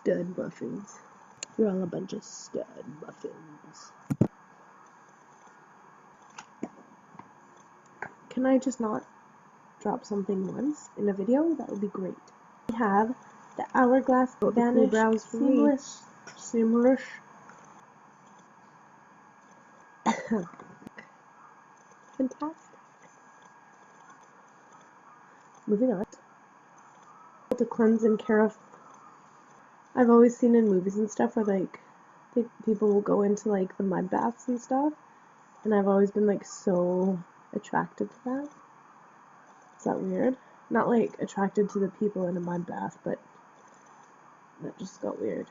stud muffins. You're all a bunch of stud muffins. Can I just not drop something once in a video? That would be great. We have the Hourglass Vanish Seamless. Fantastic. Moving on. To cleanse and care of. I've always seen in movies and stuff where like people will go into like the mud baths and stuff, and I've always been like so attracted to that. Is that weird? Not like attracted to the people in a mud bath, but that just got weird.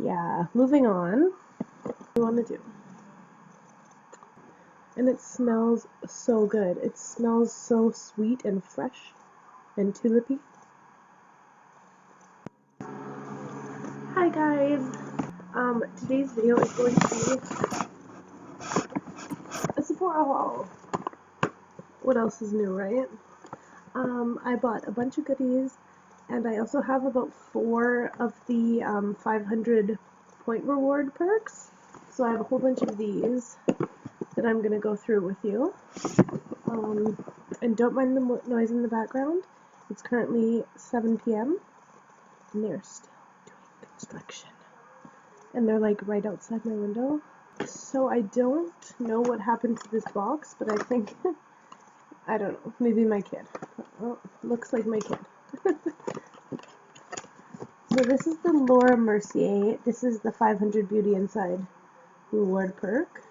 Yeah, moving on. What do you want to do? And it smells so good. It smells so sweet and fresh and tulipy. Hi guys! Today's video is going to be a SEPHORA haul. What else is new, right? I bought a bunch of goodies, and I also have about 4 of the 500 point reward perks. So I have a whole bunch of these that I'm going to go through with you. And don't mind the noise in the background. It's currently 7 p.m. and they're still doing construction. And they're like right outside my window. So I don't know what happened to this box, but I think, I don't know, maybe my kid. Oh, looks like my kid. So this is the Laura Mercier. This is the 500 Beauty Inside reward perk.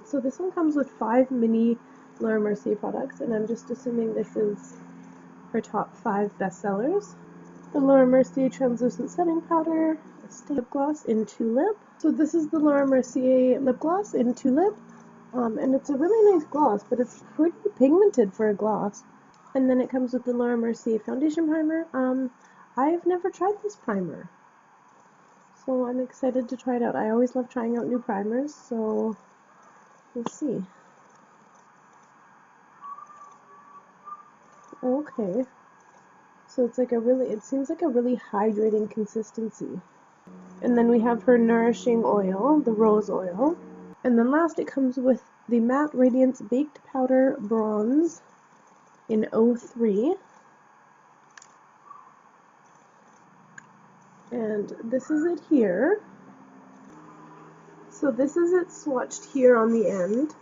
So this one comes with 5 mini Laura Mercier products, and I'm just assuming this is her top 5 bestsellers. The Laura Mercier Translucent Setting Powder, a lip gloss in Tulip. So this is the Laura Mercier lip gloss in Tulip, and it's a really nice gloss, but it's pretty pigmented for a gloss. And then it comes with the Laura Mercier Foundation Primer. I've never tried this primer, so I'm excited to try it out. I always love trying out new primers, so we'll see. Okay. So it's like it seems like a really hydrating consistency. And then we have her nourishing oil, the rose oil. And then last it comes with the Matte Radiance Baked Powder Bronze in 03. And this is it here. So this is it swatched here on the end.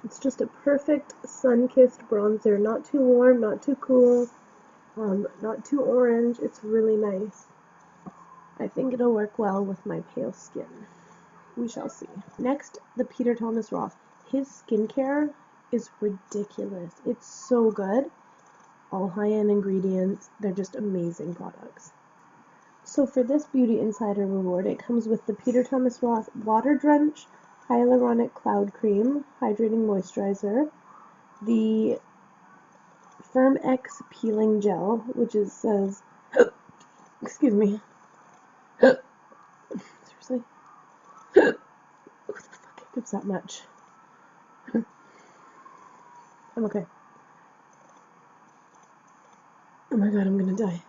It's just a perfect sun-kissed bronzer, not too warm, not too cool, not too orange. It's really nice. I think it'll work well with my pale skin. We shall see. Next, the Peter Thomas Roth. His skincare is ridiculous. It's so good. All high-end ingredients. They're just amazing products. So for this Beauty Insider reward, it comes with the Peter Thomas Roth Water Drench Hyaluronic Cloud Cream Hydrating Moisturizer, the Firm X Peeling Gel, which says, excuse me, seriously, who the fuck gives that much? I'm okay. Oh my god, I'm gonna die.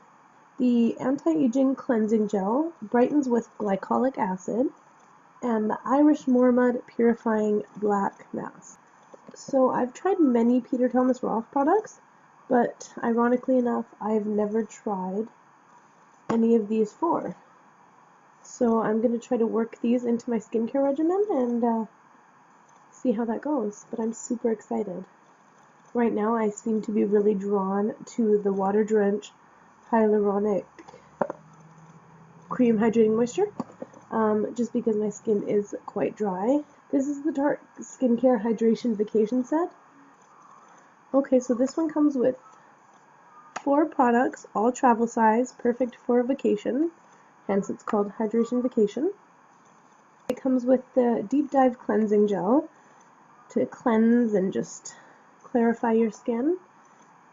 The Anti-Aging Cleansing Gel brightens with glycolic acid, and the Irish Moormud Purifying Black Mask. So I've tried many Peter Thomas Roth products, but ironically enough, I've never tried any of these 4. So I'm going to try to work these into my skincare regimen and see how that goes, but I'm super excited. Right now I seem to be really drawn to the Water Drench Hyaluronic Cream Hydrating Moisture. Just because my skin is quite dry. This is the Tarte Skincare Hydration Vacation Set. Okay, so this one comes with 4 products, all travel size, perfect for a vacation, hence it's called Hydration Vacation. It comes with the Deep Dive Cleansing Gel to cleanse and just clarify your skin.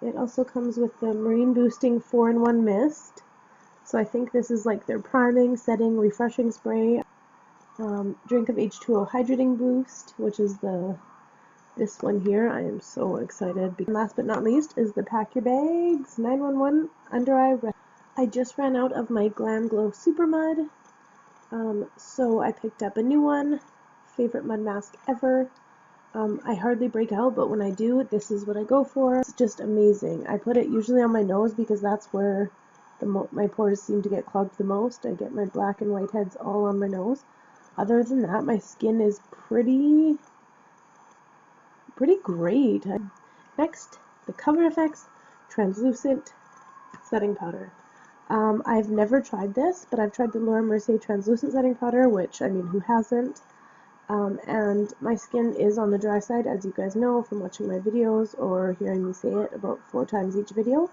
It also comes with the Marine Boosting 4-in-1 Mist. So I think this is like their priming, setting, refreshing spray. Drink of H2O Hydrating Boost, which is the This one here, I am so excited. And last but not least is the Pack Your Bags 911 Under Eye Rescue. I just ran out of my Glam Glow Super Mud, so I picked up a new one. Favorite mud mask ever. I hardly break out, but when I do, this is what I go for. It's just amazing. I put it usually on my nose because that's where my pores seem to get clogged the most. I get my black and white heads all on my nose. Other than that, my skin is pretty great. Next, the Cover FX Translucent Setting Powder. I've never tried this, but I've tried the Laura Mercier Translucent Setting Powder, which, I mean, who hasn't? And my skin is on the dry side, as you guys know from watching my videos or hearing me say it about 4 times each video.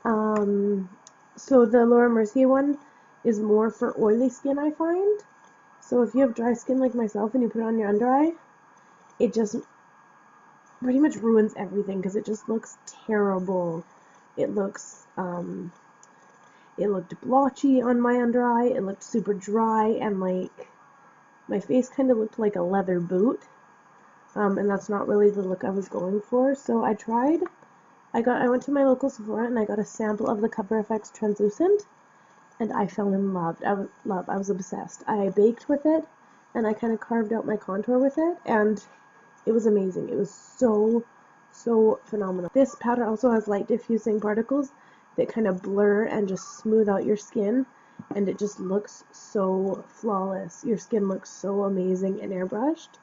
So the Laura Mercier one is more for oily skin, I find. So if you have dry skin like myself and you put it on your under eye, it just pretty much ruins everything because it just looks terrible. It looks, it looked blotchy on my under eye. It looked super dry and like my face kind of looked like a leather boot. And that's not really the look I was going for. So I tried. I went to my local Sephora and I got a sample of the Cover FX Translucent, and I fell in love. I was obsessed. I baked with it, and I kind of carved out my contour with it, and it was amazing. It was so phenomenal. This powder also has light diffusing particles that kind of blur and just smooth out your skin, and it just looks so flawless. Your skin looks so amazing and airbrushed,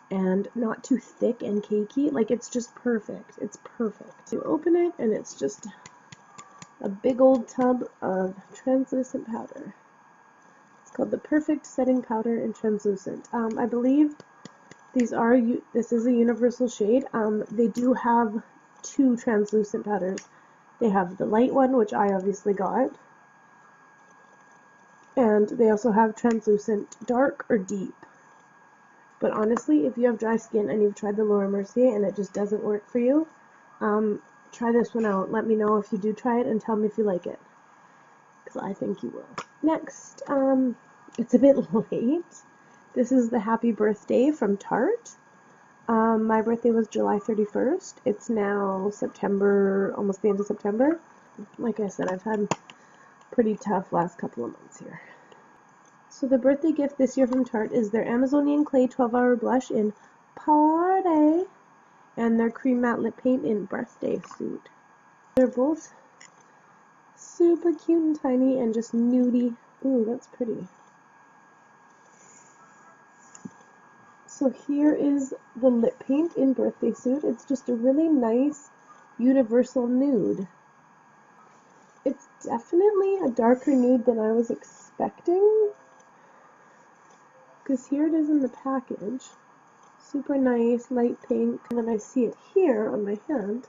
and not too thick and cakey. Like, it's just perfect. It's perfect. You open it, and it's just a big old tub of translucent powder. It's called the Perfect Setting Powder in Translucent. I believe this is a universal shade. They do have 2 translucent powders. They have the light one, which I obviously got, and they also have translucent dark or deep. But honestly, if you have dry skin and you've tried the Laura Mercier and it just doesn't work for you, try this one out. Let me know if you do try it and tell me if you like it, because I think you will. Next, it's a bit late. This is the Happy Birthday from Tarte. My birthday was July 31st. It's now September, almost the end of September. Like I said, I've had pretty tough last couple of months here. So the birthday gift this year from Tarte is their Amazonian Clay 12-Hour Blush in Party and their Cream Matte Lip Paint in Birthday Suit. They're both super cute and tiny and just nudie. Ooh, that's pretty. So here is the lip paint in Birthday Suit. It's just a really nice universal nude. It's definitely a darker nude than I was expecting, because here it is in the package. Super nice, light pink. And then I see it here on my hand,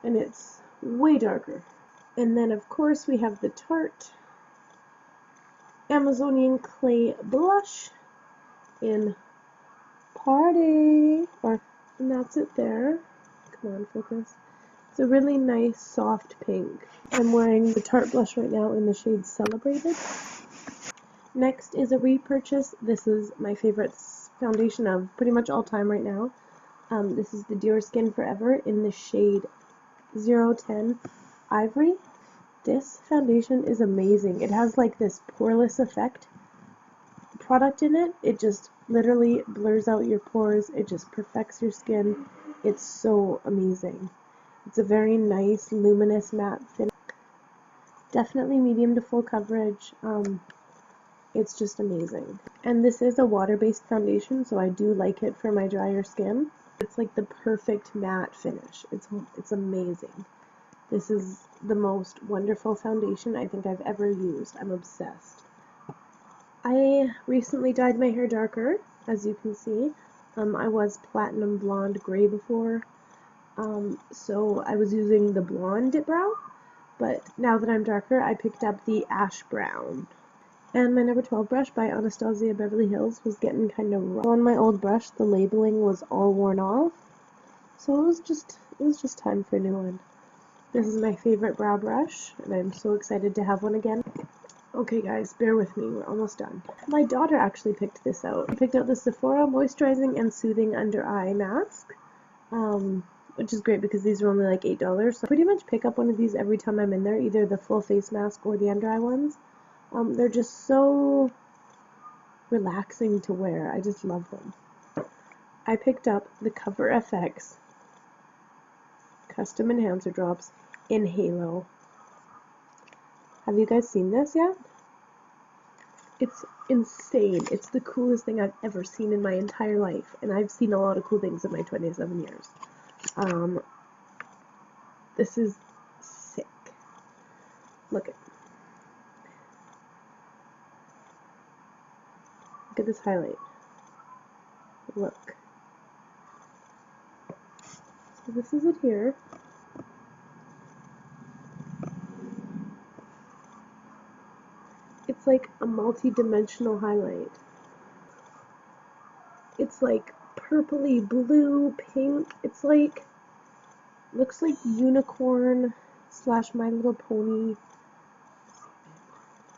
and it's way darker. And then, of course, we have the Tarte Amazonian Clay Blush in Party. And that's it there. Come on, focus. It's a really nice, soft pink. I'm wearing the Tarte blush right now in the shade Celebrated. Next is a repurchase. This is my favorite foundation of pretty much all time right now. This is the Dior Skin Forever in the shade 010 Ivory. This foundation is amazing. It has like this poreless effect product in it. It just literally blurs out your pores. It just perfects your skin. It's so amazing. It's a very nice, luminous matte finish. Definitely medium to full coverage. It's just amazing. And this is a water-based foundation, so I do like it for my drier skin. It's like the perfect matte finish. It's amazing. This is the most wonderful foundation I think I've ever used. I'm obsessed. I recently dyed my hair darker, as you can see. I was platinum blonde gray before, so I was using the blonde dip brow, but now that I'm darker, I picked up the ash brown. And my number 12 brush by Anastasia Beverly Hills was getting kind of rough. On my old brush, the labeling was all worn off, so it was just time for a new one. This is my favorite brow brush, and I'm so excited to have one again. Okay guys, bear with me, we're almost done. My daughter actually picked this out. She picked out the Sephora Moisturizing and Soothing Under Eye Mask, which is great because these are only like $8. So I pretty much pick up one of these every time I'm in there, either the full face mask or the under eye ones. They're just so relaxing to wear. I just love them. I picked up the Cover FX Custom Enhancer Drops in Halo. Have you guys seen this yet? It's insane. It's the coolest thing I've ever seen in my entire life, and I've seen a lot of cool things in my 27 years. This is sick. Look at this highlight. Look. So this is it here. It's like a multi-dimensional highlight. It's like purpley, blue, pink. It's like, looks like unicorn / My Little Pony.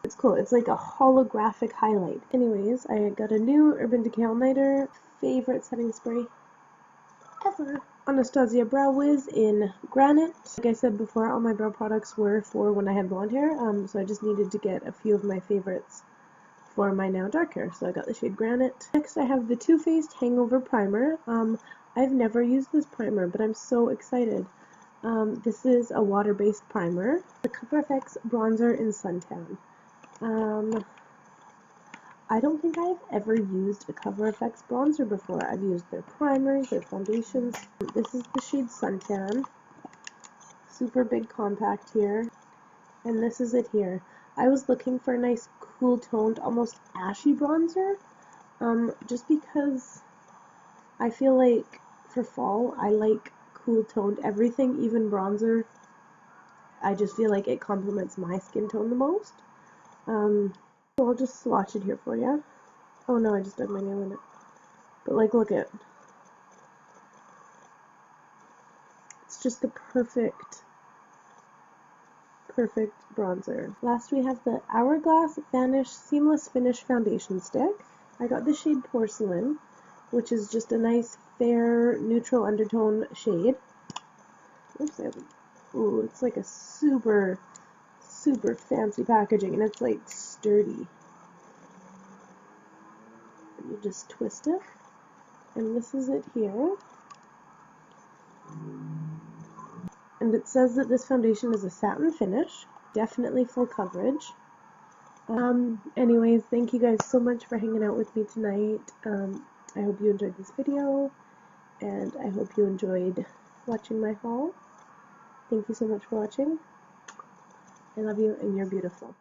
It's cool. It's like a holographic highlight. Anyways, I got a new Urban Decay All-Nighter. Favorite setting spray ever. Anastasia Brow Wiz in Granite. Like I said before, all my brow products were for when I had blonde hair, so I just needed to get a few of my favorites for my now dark hair, so I got the shade Granite. Next I have the Too Faced Hangover Primer. I've never used this primer, but I'm so excited. This is a water-based primer. The Cover FX Bronzer in Suntan. I don't think I've ever used a Cover FX bronzer before. I've used their primers, their foundations. This is the shade Suntan. Super big compact here. And this is it here. I was looking for a nice cool toned, almost ashy bronzer. Just because I feel like for fall, I like cool toned everything, even bronzer. I just feel like it complements my skin tone the most. So I'll just swatch it here for you. Oh no, I just dug my nail in it. But like, look at it. It's just the perfect bronzer. Last we have the Hourglass Vanish Seamless Finish Foundation Stick. I got the shade Porcelain, which is just a nice fair neutral undertone shade. Oops, ooh, it's like a super fancy packaging, and it's like sturdy. And you just twist it, and this is it here. And it says that this foundation is a satin finish, definitely full coverage. Anyways, thank you guys so much for hanging out with me tonight. I hope you enjoyed this video, and I hope you enjoyed watching my haul. Thank you so much for watching. I love you, and you're beautiful.